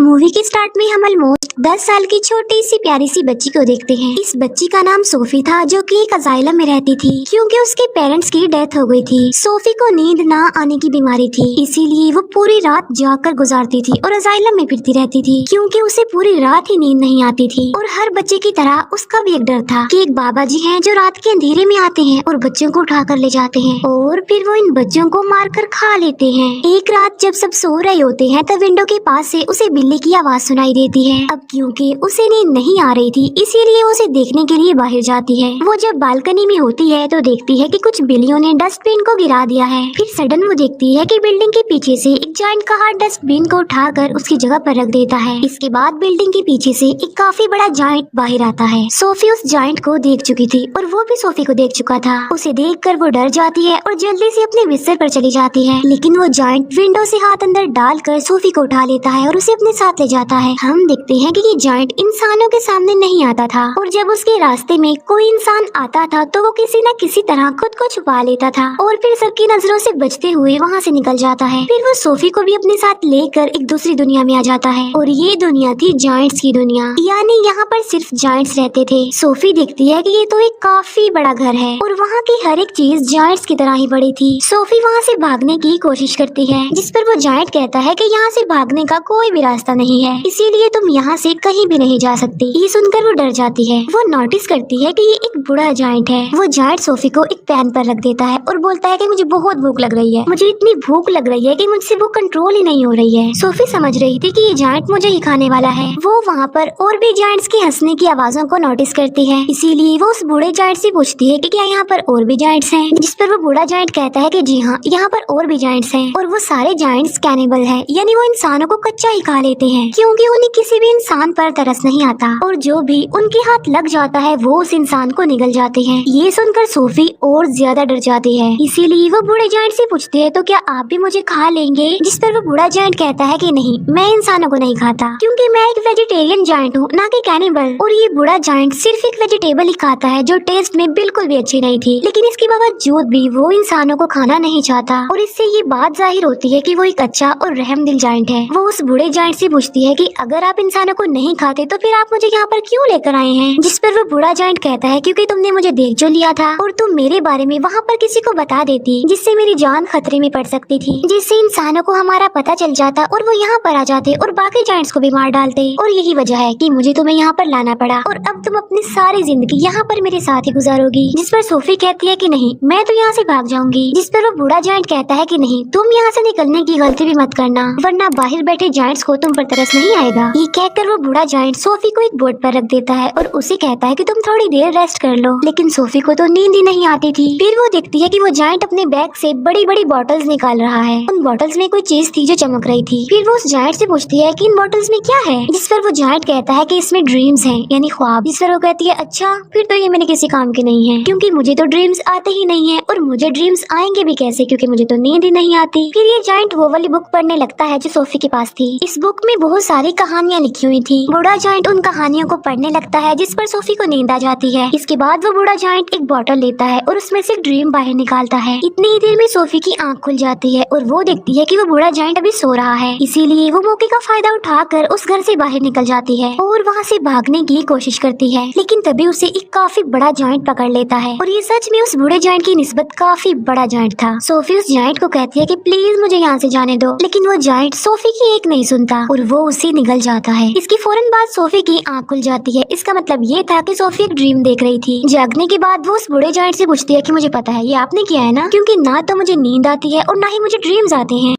Movie के start में हम ऑलमोस्ट 10 साल की छोटी सी प्यारी सी बच्ची को देखते हैं। इस बच्ची का नाम सोफी था, जो कि एक अजाइलम में रहती थी क्योंकि उसके पेरेंट्स की डेथ हो गई थी। सोफी को नींद ना आने की बीमारी थी, इसीलिए वो पूरी रात जागकर गुजारती थी और अजाइलम में फिरती रहती थी क्योंकि उसे पूरी रात ही नींद नहीं आती थी। और हर बच्चे की तरह उसका भी एक डर था कि एक बाबा जी हैं जो रात के अंधेरे में आते हैं और बच्चों को उठा कर ले जाते हैं और फिर वो इन बच्चों को मार कर खा लेते हैं। एक रात जब सब सो रहे होते हैं तब विंडो के पास से उसे बिल्ली की आवाज सुनाई देती है। अब क्योंकि उसे नींद नहीं आ रही थी, इसीलिए उसे देखने के लिए बाहर जाती है। वो जब बालकनी में होती है तो देखती है कि कुछ बिल्लियों ने डस्टबिन को गिरा दिया है। फिर सडन वो देखती है कि बिल्डिंग के पीछे से एक जायंट का हाथ डस्टबिन को उठाकर उसकी जगह पर रख देता है। इसके बाद बिल्डिंग के पीछे से एक काफी बड़ा जायंट बाहर आता है। सोफी उस जायंट को देख चुकी थी और वो भी सोफी को देख चुका था। उसे देखकर वो डर जाती है और जल्दी से अपने बिस्तर पर चली जाती है, लेकिन वो जायंट विंडो से हाथ अंदर डालकर सोफी को उठा लेता है और उसे अपने साथ ले जाता है। हम देखते हैं कि ये जायंट इंसानों के सामने नहीं आता था और जब उसके रास्ते में कोई इंसान आता था तो वो किसी न किसी तरह खुद को छुपा लेता था और फिर सबकी नजरों से बचते हुए वहाँ से निकल जाता है। फिर वो सोफी को भी अपने साथ लेकर एक दूसरी दुनिया में आ जाता है और ये दुनिया थी जायंट्स की दुनिया, यानी यहाँ पर सिर्फ जायंट्स रहते थे। सोफी देखती है कि ये तो एक काफी बड़ा घर है और वहाँ की हर एक चीज जायंट्स की तरह ही बड़ी थी। सोफी वहाँ से भागने की कोशिश करती है, जिस पर वो जायंट कहता है कि यहाँ से भागने का कोई भी रास्ता नहीं है, इसीलिए तुम यहाँ से कहीं भी नहीं जा सकती। ये सुनकर वो डर जाती है। वो नोटिस करती है कि ये एक बूढ़ा जायंट है। वो जायंट सोफी को एक पैन पर रख देता है और बोलता है कि मुझे बहुत भूख लग रही है, मुझे इतनी भूख लग रही है कि मुझसे वो कंट्रोल ही नहीं हो रही है। सोफी समझ रही थी कि ये जायंट मुझे ही खाने वाला है। वो वहाँ पर और भी जायंट्स की हंसने की आवाजों को नोटिस करती है, इसीलिए वो उस बूढ़े जायंट से पूछती है कि क्या यहाँ पर और भी जायंट्स हैं, जिस पर वो बूढ़ा जायंट कहता है कि जी हाँ, यहाँ पर और भी जायंट्स हैं और वो सारे जायंट्स कैनिबल हैं, यानी वो इंसानों को कच्चा ही खा लेते हैं क्योंकि उन्हें किसी भी इंसान पर तरस नहीं आता और जो भी उनके हाथ लग जाता है वो उस इंसान को निगल जाते हैं। ये सुनकर सोफी और ज्यादा डर जाती है, इसीलिए वो बूढ़े जायंट से पूछती है तो क्या आप भी मुझे खा लेंगे, जिस पर वो बूढ़ा जायंट कहता है कि नहीं, मैं इंसानों को नहीं खाता क्योंकि मैं एक वेजिटेरियन जायंट हूँ, ना कि कैनिबल। और ये बूढ़ा जायंट सिर्फ एक वेजिटेबल ही खाता है जो टेस्ट में बिल्कुल भी अच्छी नहीं थी, लेकिन इसके बावजूद भी वो इंसानों को खाना नहीं चाहता और इससे ये बात जाहिर होती है कि वो एक अच्छा और रहमदिल जायंट है। वो उस बूढ़े जायंट से पूछती है कि अगर आप इंसानों को नहीं खाते तो फिर आप मुझे यहाँ पर क्यों लेकर आए हैं, जिस पर वो बूढ़ा जायंट कहता है क्योंकि तुमने मुझे देख जो लिया था और तुम मेरे बारे में वहाँ पर किसी को बता देती जिससे मेरी जान खतरे में पड़ सकती थी, जिससे इंसानों को हमारा पता चल जाता और वो यहाँ पर आ जाते और बाकी जायंट्स को भी मार डालते। और यही वजह है कि मुझे तुम्हें यहाँ पर लाना पड़ा और अब तुम अपनी सारी जिंदगी यहाँ पर मेरे साथ ही गुजारोगी, जिस पर सोफी कहती है कि नहीं, मैं तो यहाँ से भाग जाऊंगी, जिस पर वो बूढ़ा जायंट कहता है कि नहीं, तुम यहाँ से निकलने की गलती भी मत करना वरना बाहर बैठे जायंट्स को तुम पर तरस नहीं आएगा। ये कहकर वो बूढ़ा जायंट सोफी को एक बोर्ड पर रख देता है और उसे कहता है कि तुम थोड़ी देर रेस्ट कर लो, लेकिन सोफी को तो नींद ही नहीं आती थी। फिर वो देखती है कि वो जायंट अपने बैग से बड़ी बड़ी बॉटल्स निकाल रहा है। उन बॉटल्स में कोई चीज थी जो चमक रही थी। फिर वो उस जायंट से पूछती है कि इन बॉटल्स में क्या है, जिस पर वो जायंट कहता है कि इसमें ड्रीम्स हैं, यानी ख्वाब। जिस पर वो कहती है अच्छा, फिर तो ये मेरे किसी काम के नहीं है क्योंकि मुझे तो ड्रीम्स आते ही नहीं है और मुझे ड्रीम्स आएंगे भी कैसे क्योंकि मुझे तो नींद ही नहीं आती। फिर ये जायंट वो वाली बुक पढ़ने लगता है जो सोफी के पास थी। इस बुक में बहुत सारी कहानियाँ लिखी हुई थी। बूढ़ा जायंट उन कहानियों को पढ़ने लगता है, जिस पर सोफी को नींद आ जाती है। इसके बाद वो बूढ़ा जायंट एक बॉटल लेता है और उसमें से एक ड्रीम बाहर निकालता है। इतनी ही देर में सोफी की आंख खुल जाती है और वो देखती है कि वो बूढ़ा जायंट अभी सो रहा है, इसीलिए वो मौके का फायदा उठाकर उस घर से बाहर निकल जाती है और वहाँ से भागने की कोशिश करती है, लेकिन तभी उसे एक काफी बड़ा जायंट पकड़ लेता है और ये सच में उस बूढ़े जायंट की निस्बत काफी बड़ा जायंट था। सोफी उस जायंट को कहती है कि प्लीज मुझे यहाँ से जाने दो, लेकिन वो जायंट सोफी की एक नहीं सुनता और वो उसे निगल जाता है। इसके फौरन बाद सोफी की आंख खुल जाती है। इसका मतलब ये था कि सोफी एक ड्रीम देख रही थी। जागने के बाद वो उस बूढ़े जायंट से पूछती है कि मुझे पता है ये आपने किया है ना, क्योंकि ना तो मुझे नींद आती है और ना ही मुझे ड्रीम्स आते हैं,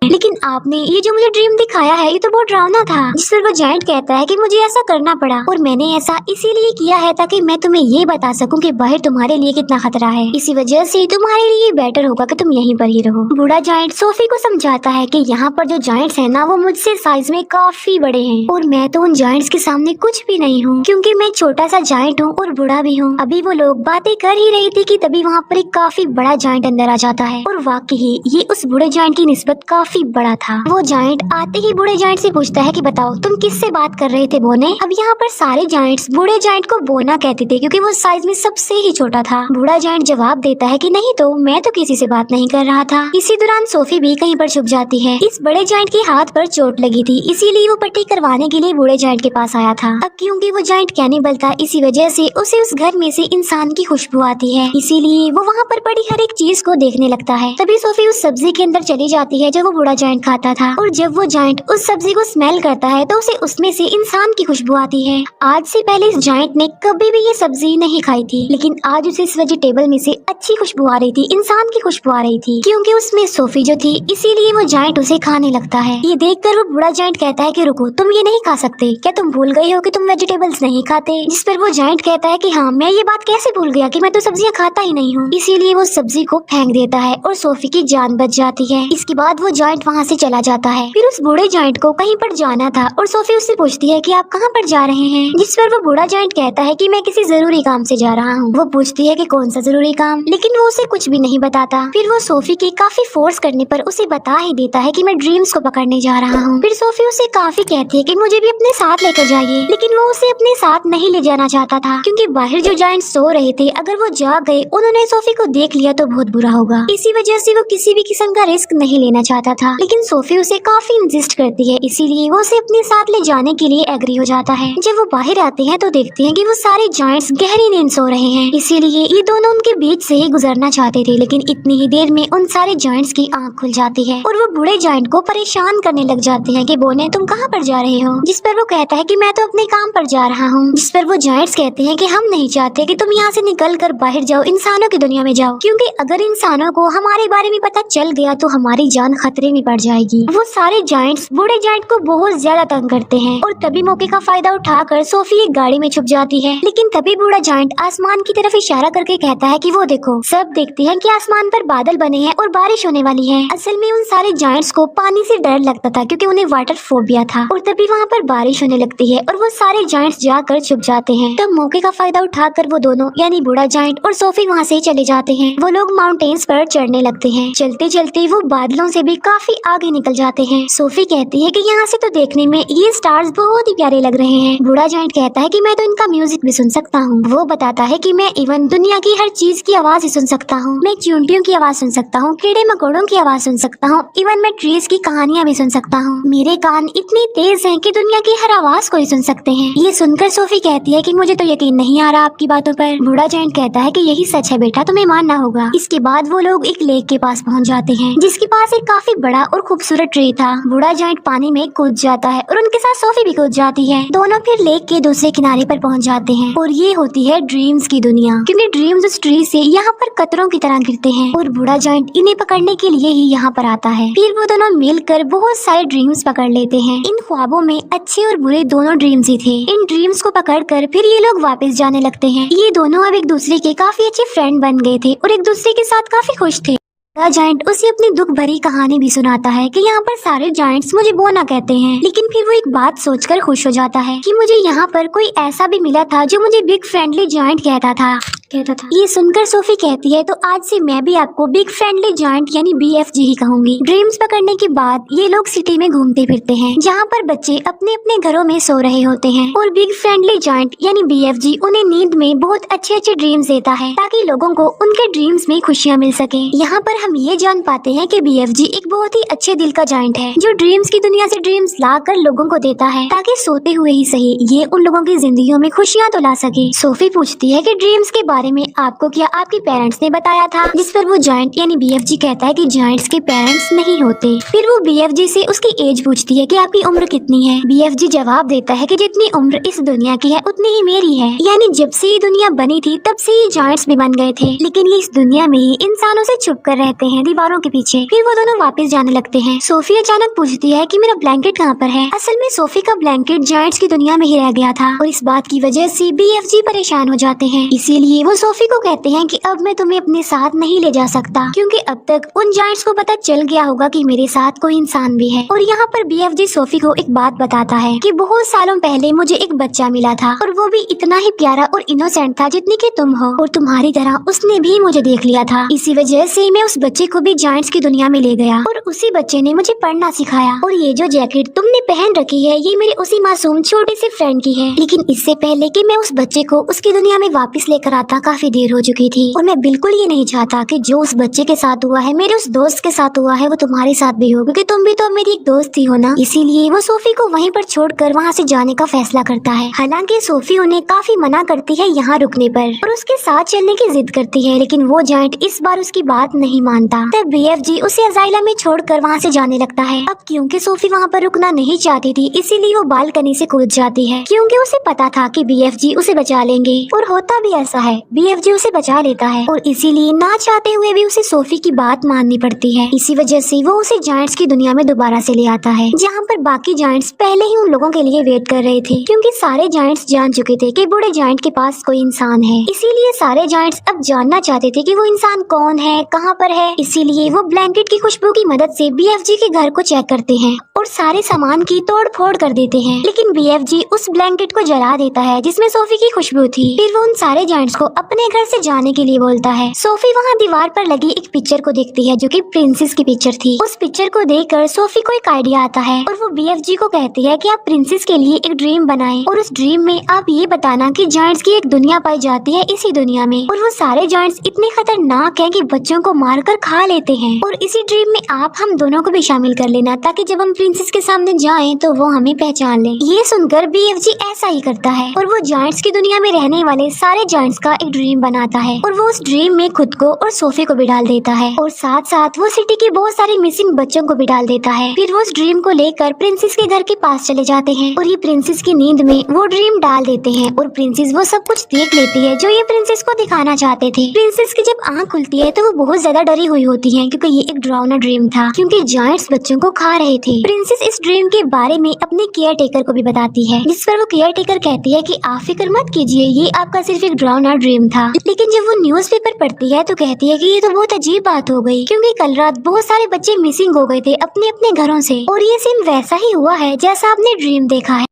लेकिन आपने ये जो मुझे ड्रीम दिखाया है ये तो बहुत डरावना था। जिस पर वो जायंट कहता है कि मुझे ऐसा करना पड़ा और मैंने ऐसा इसीलिए किया है ताकि मैं तुम्हें ये बता सकूं कि बाहर तुम्हारे लिए कितना खतरा है, इसी वजह से तुम्हारे लिए बेटर होगा कि तुम यहीं पर ही रहो। बूढ़ा जायंट सोफी को समझाता है कि यहाँ पर जो जायंट्स हैं ना वो मुझसे साइज में काफी बड़े हैं और मैं तो उन जायंट्स के सामने कुछ भी नहीं हूँ क्योंकि मैं छोटा सा जायंट हूँ और बूढ़ा भी हूँ। अभी वो लोग बातें कर ही रही थी कि तभी वहाँ पर एक काफी बड़ा जायंट अंदर आ जाता है और वाकई ये उस बूढ़े जायंट की निस्बत काफी काफी बड़ा था। वो जायंट आते ही बूढ़े जायंट से पूछता है कि बताओ तुम किससे बात कर रहे थे बोने। अब यहाँ पर सारे जायंट्स बूढ़े जायंट को बोना कहते थे क्योंकि वो साइज में सबसे ही छोटा था। बूढ़ा जायंट जवाब देता है कि नहीं तो मैं तो किसी से बात नहीं कर रहा था। इसी दौरान सोफी भी कहीं पर छुप जाती है। इस बड़े जायंट के हाथ पर चोट लगी थी, इसीलिए वो पट्टी करवाने के लिए बूढ़े जायंट के पास आया था। अब क्योंकि वो जायंट कैनिबल था, इसी वजह से उसे उस घर में से इंसान की खुशबू आती है, इसीलिए वो वहाँ पर पड़ी हर एक चीज को देखने लगता है। तभी सोफी उस सब्जी के अंदर चली जाती है जो वो बूढ़ा जायंट खाता था, और जब वो जायंट उस सब्जी को स्मेल करता है तो उसे उसमें से इंसान की खुशबू आती है। आज से पहले इस जायंट ने कभी भी ये सब्जी नहीं खाई थी, लेकिन आज उसे इस वेजिटेबल में से अच्छी खुशबू आ रही थी, इंसान की खुशबू आ रही थी, क्योंकि उसमें सोफी जो थी, इसीलिए वो जायंट उसे खाने लगता है। ये देखकर वो बूढ़ा जायंट कहता है कि रुको, तुम ये नहीं खा सकते, क्या तुम भूल गए हो कि तुम वेजिटेबल्स नहीं खाते। जिस पर वो जायंट कहता है कि हाँ, मैं ये बात कैसे भूल गया कि मैं तो सब्जियां खाता ही नहीं हूँ। इसीलिए वो सब्जी को फेंक देता है और सोफी की जान बच जाती है। इसके बाद वो जायंट वहाँ से चला जाता है। फिर उस बूढ़े जायंट को कहीं पर जाना था और सोफी उससे पूछती है कि आप कहाँ पर जा रहे हैं। जिस पर वो बूढ़ा जायंट कहता है कि मैं किसी जरूरी काम से जा रहा हूँ। वो पूछती है कि कौन सा जरूरी काम, लेकिन वो उसे कुछ भी नहीं बताता। फिर वो सोफी के काफी फोर्स करने पर उसे बता ही देता है कि मैं ड्रीम्स को पकड़ने जा रहा हूँ। फिर सोफी उसे काफी कहती है कि मुझे भी अपने साथ लेकर जाइए, लेकिन वो उसे अपने साथ नहीं ले जाना चाहता था, क्योंकि बाहर जो जायंट सो रहे थे, अगर वो जाग गए, उन्होंने सोफी को देख लिया तो बहुत बुरा होगा। इसी वजह से वो किसी भी किस्म का रिस्क नहीं लेना चाहता था, लेकिन सोफी उसे काफी इंसिस्ट करती है, इसीलिए वो उसे अपने साथ ले जाने के लिए एग्री हो जाता है। जब वो बाहर आते हैं तो देखते हैं कि वो सारे जायंट्स गहरी नींद सो रहे हैं, इसीलिए ये दोनों उनके बीच से ही गुजरना चाहते थे, लेकिन इतनी ही देर में उन सारे जायंट्स की आंख खुल जाती है और वो बूढ़े जायंट को परेशान करने लग जाते हैं कि बोने तुम कहाँ पर जा रहे हो। जिस पर वो कहता है कि मैं तो अपने काम पर जा रहा हूँ। जिस पर वो जायंट्स कहते हैं कि हम नहीं चाहते कि तुम यहाँ से निकल कर बाहर जाओ, इंसानों की दुनिया में जाओ, क्योंकि अगर इंसानों को हमारे बारे में पता चल गया तो हमारी जान खतरे में पड़ जाएगी। वो सारे जायंट्स बूढ़े जायंट को बहुत ज्यादा तंग करते हैं और तभी मौके का फायदा उठाकर सोफी एक गाड़ी में छुप जाती है। लेकिन तभी बूढ़ा जायंट आसमान की तरफ इशारा करके कहता है कि वो देखो। सब देखते हैं कि आसमान पर बादल बने हैं और बारिश होने वाली है। असल में उन सारे जायंट्स को पानी से डर लगता था क्योंकि उन्हें वाटर फोबिया था, और तभी वहाँ पर बारिश होने लगती है और वो सारे जायंट्स जाकर छुप जाते हैं। तब मौके का फायदा उठाकर वो दोनों यानी बूढ़ा जायंट और सोफी वहाँ से चले जाते हैं। वो लोग माउंटेन्स पर चढ़ने लगते हैं। चलते चलते वो बादलों से भी काफी आगे निकल जाते हैं। सोफी कहती है कि यहाँ से तो देखने में ये स्टार्स बहुत ही प्यारे लग रहे हैं। बूढ़ा जायंट कहता है कि मैं तो इनका म्यूजिक भी सुन सकता हूँ। वो बताता है कि मैं इवन दुनिया की हर चीज की आवाज ही सुन सकता हूँ। मैं चींटियों की आवाज सुन सकता हूँ, कीड़े मकोड़ों की आवाज सुन सकता हूँ, इवन मैं ट्रीज की कहानियाँ भी सुन सकता हूँ। मेरे कान इतने तेज हैं कि दुनिया की हर आवाज को ही सुन सकते हैं। ये सुनकर सोफी कहती है कि मुझे तो यकीन नहीं आ रहा आपकी बातों पर। बूढ़ा जायंट कहता है कि यही सच है बेटा, तुम्हें मानना होगा। इसके बाद वो लोग एक लेक के पास पहुंच जाते हैं, जिसके पास एक काफी बड़ा और खूबसूरत ट्री था। बूढ़ा जायंट पानी में कूद जाता है और उनके साथ सोफी भी कूद जाती है। दोनों फिर लेक के दूसरे किनारे पर पहुंच जाते हैं और ये होती है ड्रीम्स की दुनिया, क्योंकि ड्रीम्स उस ट्री से यहाँ पर कतरों की तरह गिरते हैं और बूढ़ा जायंट इन्हें पकड़ने के लिए ही यहाँ पर आता है। फिर वो दोनों मिलकर बहुत सारे ड्रीम्स पकड़ लेते हैं। इन ख्वाबों में अच्छे और बुरे दोनों ड्रीम्स ही थे। इन ड्रीम्स को पकड़कर फिर ये लोग वापस जाने लगते हैं। ये दोनों अब एक दूसरे के काफी अच्छे फ्रेंड बन गए थे और एक दूसरे के साथ काफी खुश थे। बूढ़ा जायंट उसे अपनी दुख भरी कहानी भी सुनाता है कि यहाँ पर सारे जायंट्स मुझे बोना कहते हैं, लेकिन फिर वो एक बात सोचकर खुश हो जाता है कि मुझे यहाँ पर कोई ऐसा भी मिला था जो मुझे बिग फ्रेंडली जायंट कहता था। ये सुनकर सोफी कहती है तो आज से मैं भी आपको बिग फ्रेंडली जायंट यानी BFG ही कहूंगी। ड्रीम्स पकड़ने के बाद ये लोग सिटी में घूमते फिरते हैं, जहाँ पर बच्चे अपने अपने घरों में सो रहे होते हैं और बिग फ्रेंडली जायंट यानी BFG उन्हें नींद में बहुत अच्छे अच्छे ड्रीम्स देता है ताकि लोगों को उनके ड्रीम्स में खुशियाँ मिल सके। यहाँ पर हम ये जान पाते हैं कि BFG एक बहुत ही अच्छे दिल का जायंट है जो ड्रीम्स की दुनिया से ड्रीम्स ला कर लोगों को देता है ताकि सोते हुए ही सही ये उन लोगों की जिंदगियों में खुशियाँ तो ला सके। सोफी पूछती है कि ड्रीम्स के बारे में आपको क्या आपके पेरेंट्स ने बताया था, जिस पर वो जायंट यानी BFG कहता है कि जायंट्स के पेरेंट्स नहीं होते। फिर वो BFG से उसकी एज पूछती है कि आपकी उम्र कितनी है। BFG जवाब देता है कि जितनी उम्र इस दुनिया की है उतनी ही मेरी है, यानी जब से ये दुनिया बनी थी तब से ये जायंट्स भी बन गए थे, लेकिन ये इस दुनिया में ही इंसानों से छुप कर रहते हैं दीवारों के पीछे। फिर वो दोनों वापस जाने लगते हैं। सोफी अचानक पूछती है कि मेरा ब्लैंकेट कहाँ पर है। असल में सोफी का ब्लैंकेट जायंट्स की दुनिया में ही रह गया था और इस बात की वजह से BFG परेशान हो जाते हैं, इसीलिए वो सोफी को कहते हैं कि अब मैं तुम्हें अपने साथ नहीं ले जा सकता, क्योंकि अब तक उन जायंट्स को पता चल गया होगा कि मेरे साथ कोई इंसान भी है। और यहाँ पर BFG सोफी को एक बात बताता है कि बहुत सालों पहले मुझे एक बच्चा मिला था और वो भी इतना ही प्यारा और इनोसेंट था जितनी कि तुम हो, और तुम्हारी तरह उसने भी मुझे देख लिया था। इसी वजह से मैं उस बच्चे को भी जायंट्स की दुनिया में ले गया और उसी बच्चे ने मुझे पढ़ना सिखाया। और ये जो जैकेट तुमने पहन रखी है ये मेरे उसी मासूम छोटे से फ्रेंड की है। लेकिन इससे पहले कि मैं उस बच्चे को उसकी दुनिया में वापस लेकर आता काफी देर हो चुकी थी, और मैं बिल्कुल ये नहीं चाहता कि जो उस बच्चे के साथ हुआ है, मेरे उस दोस्त के साथ हुआ है, वो तुम्हारे साथ भी हो, क्योंकि तुम भी तो मेरी एक दोस्त ही हो ना। इसीलिए वो सोफी को वहीं पर छोड़कर वहाँ से जाने का फैसला करता है। हालांकि सोफी उन्हें काफी मना करती है यहाँ रुकने पर और उसके साथ चलने की जिद करती है, लेकिन वो जायंट इस बार उसकी बात नहीं मानता। तब BFG उसे अजाइला में छोड़कर वहाँ से जाने लगता है। अब क्योंकि सोफी वहाँ पर रुकना नहीं चाहती थी, इसीलिए वो बालकनी से कूद जाती है, क्योंकि उसे पता था कि BFG उसे बचा लेंगे। और होता भी ऐसा है, BFG उसे बचा लेता है और इसीलिए ना चाहते हुए भी उसे सोफी की बात माननी पड़ती है। इसी वजह से वो उसे जायंट्स की दुनिया में दोबारा से ले आता है, जहाँ पर बाकी जायंट्स पहले ही उन लोगों के लिए वेट कर रहे थे, क्योंकि सारे जायंट्स जान चुके थे कि बूढ़े जायंट के पास कोई इंसान है। इसीलिए सारे जायंट्स अब जानना चाहते थे कि वो इंसान कौन है, कहाँ पर है। इसीलिए वो ब्लैंकेट की खुशबू की मदद से BFG के घर को चेक करते हैं और सारे सामान की तोड़ फोड़ कर देते हैं। लेकिन BFG उस ब्लैंकेट को जला देता है जिसमें सोफी की खुशबू थी। फिर वो उन सारे जायंट्स को अपने घर से जाने के लिए बोलता है। सोफी वहाँ दीवार पर लगी एक पिक्चर को देखती है जो कि प्रिंसेस की पिक्चर थी। उस पिक्चर को देखकर सोफी को एक आइडिया आता है और वो BFG को कहती है कि आप प्रिंसेस के लिए एक ड्रीम बनाएं और उस ड्रीम में आप ये बताना कि जायंट्स की एक दुनिया पाई जाती है इसी दुनिया में, और वो सारे जायंट्स इतने खतरनाक हैं कि बच्चों को मारकर खा लेते हैं। और इसी ड्रीम में आप हम दोनों को भी शामिल कर लेना, ताकि जब हम प्रिंसेस के सामने जाएं तो वो हमें पहचान ले। ये सुनकर BFG ऐसा ही करता है और वो जायंट्स की दुनिया में रहने वाले सारे जायंट्स का एक ड्रीम बनाता है और वो उस ड्रीम में खुद को और सोफी को भी डाल देता है, और साथ साथ वो सिटी के बहुत सारे मिसिंग बच्चों को भी डाल देता है। फिर वो उस ड्रीम को लेकर प्रिंसेस के घर के पास चले जाते हैं और ये प्रिंसेस की नींद में वो ड्रीम डाल देते हैं और प्रिंसेस वो सब कुछ देख लेती है जो ये प्रिंसेस को दिखाना चाहते थे। प्रिंसेस की जब आँख खुलती है तो वो बहुत ज्यादा डरी हुई होती है, क्योंकि ये एक डरावना ड्रीम था, क्योंकि जायंट्स बच्चों को खा रहे थे। प्रिंसेस इस ड्रीम के बारे में अपने केयर टेकर को भी बताती है, जिस पर वो केयर टेकर कहती है कि आप फिक्र मत कीजिए, ये आपका सिर्फ एक डरावना ड्रीम था। लेकिन जब वो न्यूज़पेपर पढ़ती है तो कहती है कि ये तो बहुत अजीब बात हो गई, क्योंकि कल रात बहुत सारे बच्चे मिसिंग हो गए थे अपने अपने घरों से, और ये सेम वैसा ही हुआ है जैसा आपने ड्रीम देखा है।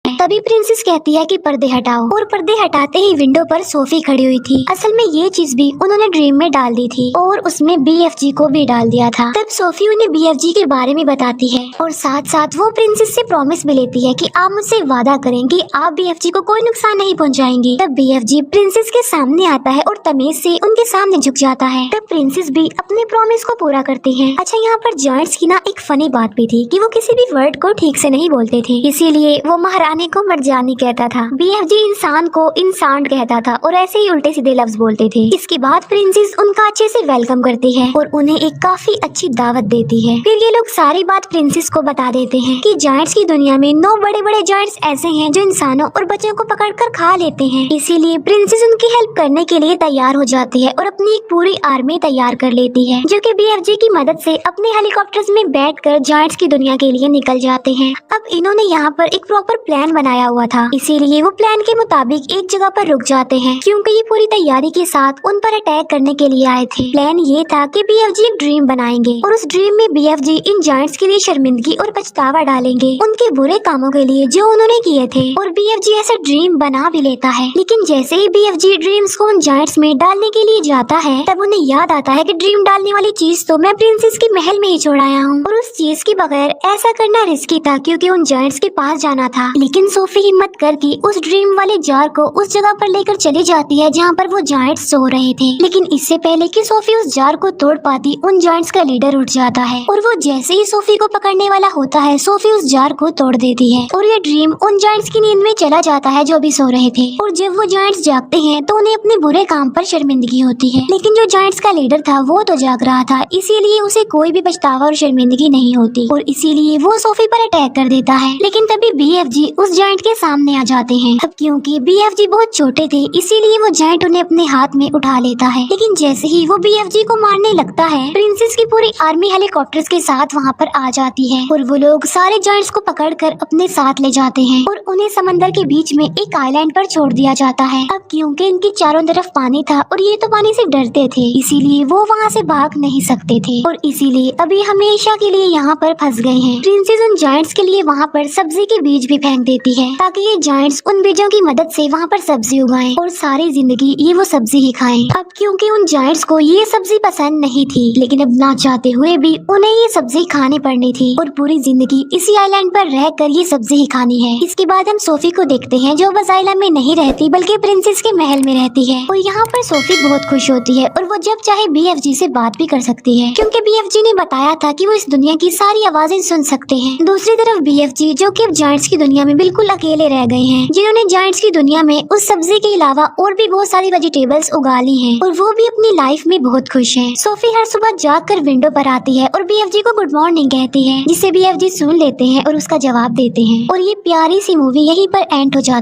तभी प्रिंसेस कहती है कि पर्दे हटाओ, और पर्दे हटाते ही विंडो पर सोफी खड़ी हुई थी। असल में ये चीज भी उन्होंने ड्रीम में डाल दी थी और उसमें BFG को भी डाल दिया था। तब सोफी उन्हें BFG के बारे में बताती है और साथ साथ वो प्रिंसेस से प्रॉमिस भी लेती है कि आप मुझसे वादा करें कि आप BFG को कोई नुकसान नहीं पहुंचाएंगी। तब BFG प्रिंसेस के सामने आता है और तमीज से उनके सामने झुक जाता है। तब प्रिंसेस भी अपने प्रॉमिस को पूरा करती है। अच्छा, यहाँ पर जायंट्स की ना एक फनी बात भी थी कि वो किसी भी वर्ड को ठीक से नहीं बोलते थे, इसीलिए वो महारानी को मर्जानी कहता था, BFG इंसान को इंसान कहता था और ऐसे ही उल्टे सीधे लफ्ज बोलते थे। इसके बाद प्रिंसेस उनका अच्छे से वेलकम करती है और उन्हें एक काफी अच्छी दावत देती है। फिर ये लोग सारी बात प्रिंसेस को बता देते हैं कि जायंट्स की दुनिया में 9 बड़े बड़े जायंट्स ऐसे हैं जो इंसानों और बच्चों को पकड़कर खा लेते हैं। इसीलिए प्रिंसेस उनकी हेल्प करने के लिए तैयार हो जाती है और अपनी एक पूरी आर्मी तैयार कर लेती है, जो कि BFG की मदद से अपने हेलीकॉप्टर्स में बैठकर जायंट्स की दुनिया के लिए निकल जाते हैं। अब इन्होंने यहाँ पर एक प्रॉपर प्लान बनाया हुआ था, इसीलिए वो प्लान के मुताबिक एक जगह पर रुक जाते हैं, क्योंकि ये पूरी तैयारी के साथ उन पर अटैक करने के लिए आए थे। प्लान ये था कि BFG एक ड्रीम बनाएंगे और उस ड्रीम में BFG इन जायंट्स के लिए शर्मिंदगी और पछतावा डालेंगे उनके बुरे कामों के लिए जो उन्होंने किए थे, और BFG ऐसा ड्रीम बना भी लेता है। लेकिन जैसे ही BFG ड्रीम्स को उन जायंट्स में डालने के लिए जाता है, तब उन्हें याद आता है कि ड्रीम डालने वाली चीज तो मैं प्रिंसेस के महल में ही छोड़ आया हूँ, और उस चीज के बगैर ऐसा करना रिस्की था क्योंकि उन जायंट्स के पास जाना था। लेकिन सोफी हिम्मत करके उस ड्रीम वाले जार को उस जगह पर लेकर चली जाती है जहाँ पर वो जायंट्स सो रहे थे। लेकिन इससे पहले कि सोफी उस जार को तोड़ पाती, उन जायंट्स का लीडर उठ जाता है और वो जैसे ही सोफी को पकड़ने वाला होता है, सोफी उस जार को तोड़ देती है और ये ड्रीम उन जायंट्स की नींद में चला जाता है जो भी सो रहे थे। और जब वो जायंट्स जागते हैं तो उन्हें अपने बुरे काम पर शर्मिंदगी होती है, लेकिन जो जायंट्स का लीडर था वो तो जाग रहा था, इसीलिए उसे कोई भी पछतावा और शर्मिंदगी नहीं होती और इसीलिए वो सोफी पर अटैक कर देता है। लेकिन तभी BFG उस जायंट के सामने आ जाते हैं। अब क्योंकि BFG बहुत छोटे थे इसीलिए वो जायंट उन्हें अपने हाथ में उठा लेता है, लेकिन जैसे ही वो BFG को मारने लगता है प्रिंसेस की पूरी आर्मी हेलीकॉप्टर्स के साथ वहाँ पर आ जाती है और वो लोग सारे जायंट्स को पकड़कर अपने साथ ले जाते हैं और उन्हें समंदर के बीच में एक आइलैंड पर छोड़ दिया जाता है। अब क्योंकि इनके चारों तरफ पानी था और ये तो पानी से डरते थे इसीलिए वो वहाँ से भाग नहीं सकते थे और इसीलिए अभी हमेशा के लिए यहाँ पर फंस गए हैं। प्रिंसेस उन जायंट्स के लिए वहाँ पर सब्जी के बीज भी फेंक देती है ताकि ये जायंट्स उन बीजों की मदद से वहाँ पर सब्जी उगाएं और सारी जिंदगी ये वो सब्जी ही खाएं। अब क्योंकि उन जायंट्स को ये सब्जी पसंद नहीं थी लेकिन अब ना चाहते हुए भी उन्हें ये सब्जी खानी पड़नी थी और पूरी जिंदगी इसी आइलैंड पर रहकर ये सब्जी ही खानी है। इसके बाद हम सोफी को देखते हैं जो बस आइलैंड में नहीं रहती बल्कि प्रिंसेस के महल में रहती है और यहाँ पर सोफी बहुत खुश होती है और वो जब चाहे BFG से बात भी कर सकती है क्योंकि BFG ने बताया था कि वो इस दुनिया की सारी आवाजें सुन सकते हैं। दूसरी तरफ BFG जो कि अब जायंट्स की दुनिया में बिल्कुल अकेले रह गए हैं, जिन्होंने जायंट्स की दुनिया में उस सब्जी के अलावा और भी बहुत सारी वेजिटेबल्स उगा ली हैं और वो भी अपनी लाइफ में बहुत खुश हैं। सोफी हर सुबह जागकर विंडो पर आती है और BFG को गुड मॉर्निंग कहती है जिसे BFG सुन लेते हैं और उसका जवाब देते हैं और ये प्यारी सी मूवी यहीं पर एंड हो जाती है।